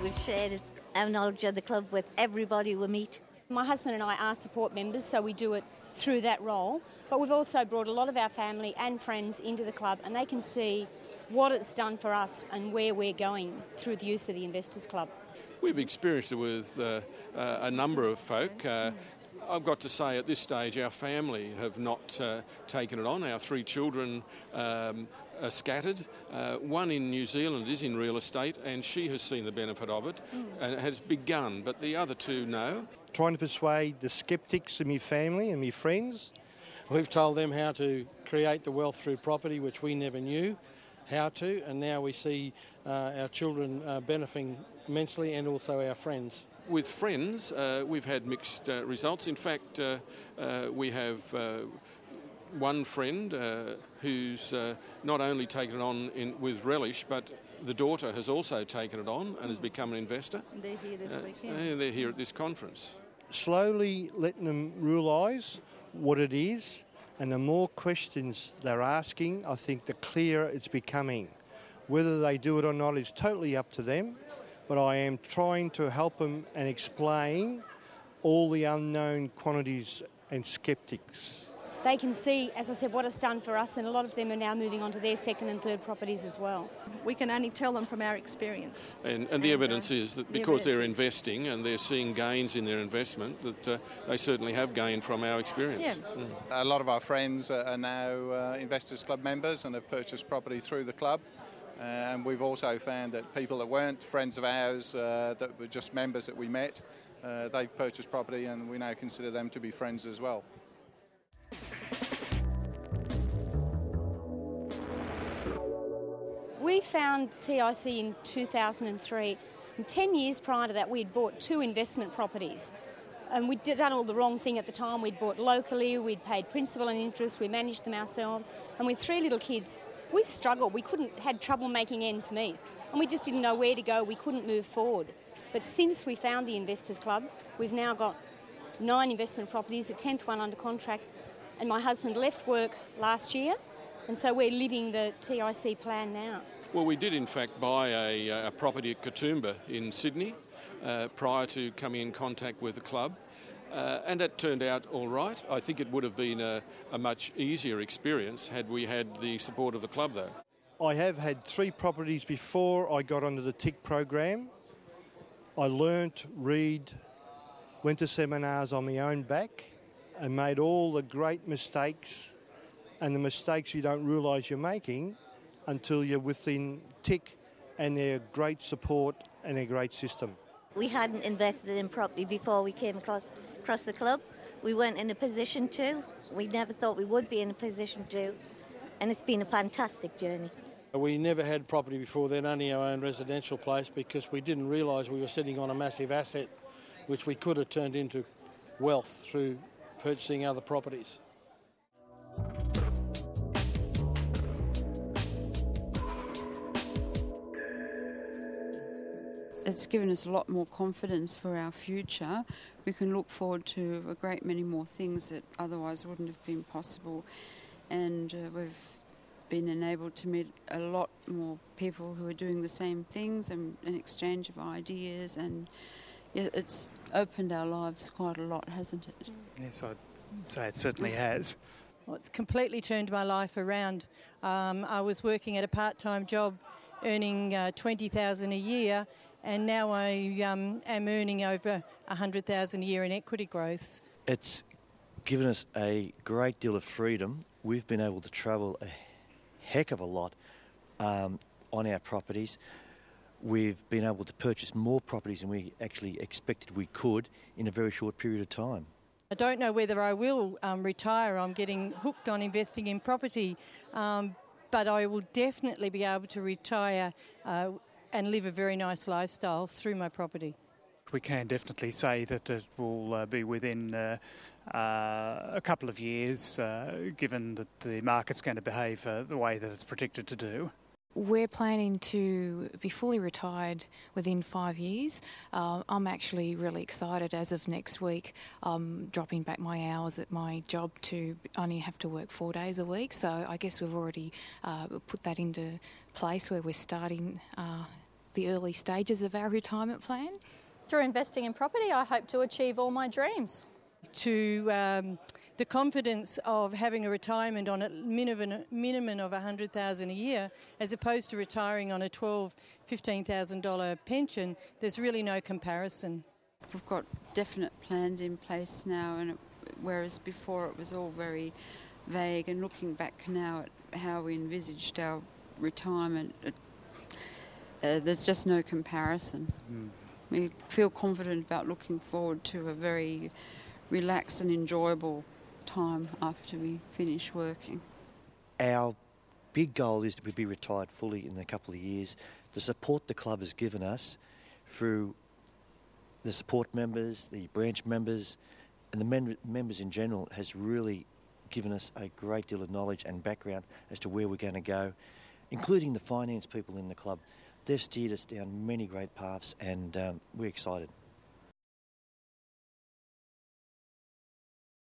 We've shared our knowledge of the club with everybody we meet. My husband and I are support members, so we do it through that role. But we've also brought a lot of our family and friends into the club, and they can see what it's done for us and where we're going through the use of the Investors Club. We've experienced it with a number of folk. I've got to say at this stage our family have not taken it on. Our 3 children are scattered. One in New Zealand is in real estate and she has seen the benefit of it and has begun, but the other 2 no. Trying to persuade the sceptics in my family and my friends. We've told them how to create the wealth through property, which we never knew how to, and now we see our children benefiting immensely and also our friends. With friends, we've had mixed results. In fact, we have one friend who's not only taken it on with relish, but the daughter has also taken it on and has become an investor. And they're here this weekend. And they're here at this conference. Slowly letting them realise what it is, and the more questions they're asking, I think the clearer it's becoming. Whether they do it or not is totally up to them, but I am trying to help them and explain all the unknown quantities and sceptics. They can see, as I said, what it's done for us, and a lot of them are now moving on to their second and third properties as well. We can only tell them from our experience. And the evidence is that because they're investing and they're seeing gains in their investment, that they certainly have gained from our experience. Yeah. A lot of our friends are now Investors Club members and have purchased property through the club. And we've also found that people that weren't friends of ours, that were just members that we met, they've purchased property and we now consider them to be friends as well. We found TIC in 2003. And 10 years prior to that, we'd bought 2 investment properties. And we'd done all the wrong thing at the time. We'd bought locally, we'd paid principal and interest, we managed them ourselves. And with 3 little kids, we struggled. We had trouble making ends meet. And we just didn't know where to go. We couldn't move forward. But since we found the Investors Club, we've now got 9 investment properties, a 10th one under contract. And my husband left work last year, and so we're living the TIC plan now. Well, we did in fact buy a property at Katoomba in Sydney prior to coming in contact with the club, and that turned out all right. I think it would have been a much easier experience had we had the support of the club though. I have had 3 properties before I got onto the TIC program. I learnt, read, went to seminars on my own back and made all the great mistakes, and the mistakes you don't realise you're making until you're within TIC and their great support and their great system. We hadn't invested in property before we came across the club. We weren't in a position to. We never thought we would be in a position to, and it's been a fantastic journey. We never had property before then, only our own residential place, because we didn't realise we were sitting on a massive asset which we could have turned into wealth through purchasing other properties. It's given us a lot more confidence for our future. We can look forward to a great many more things that otherwise wouldn't have been possible. And we've been enabled to meet a lot more people who are doing the same things, and an exchange of ideas, and yeah, it's opened our lives quite a lot, hasn't it? Yes, I'd say it certainly has. Well, it's completely turned my life around. I was working at a part-time job earning $20,000 a year, and now I am earning over $100,000 a year in equity growths. It's given us a great deal of freedom. We've been able to travel a heck of a lot on our properties. We've been able to purchase more properties than we actually expected we could in a very short period of time. I don't know whether I will retire. I'm getting hooked on investing in property, but I will definitely be able to retire and live a very nice lifestyle through my property. We can definitely say that it will be within a couple of years, given that the market's going to behave the way that it's predicted to do. We're planning to be fully retired within 5 years. I'm actually really excited as of next week, dropping back my hours at my job to only have to work 4 days a week. So I guess we've already put that into place where we're starting the early stages of our retirement plan. Through investing in property, I hope to achieve all my dreams. To the confidence of having a retirement on a minimum of $100,000 a year, as opposed to retiring on a $15,000 pension, there's really no comparison. We've got definite plans in place now, and whereas before it was all very vague, and looking back now at how we envisaged our retirement, there's just no comparison. We feel confident about looking forward to a very relaxed and enjoyable time after we finish working. Our big goal is to be retired fully in a couple of years. The support the club has given us through the support members, the branch members, and the members in general has really given us a great deal of knowledge and background as to where we're going to go, including the finance people in the club. They've steered us down many great paths, and we're excited.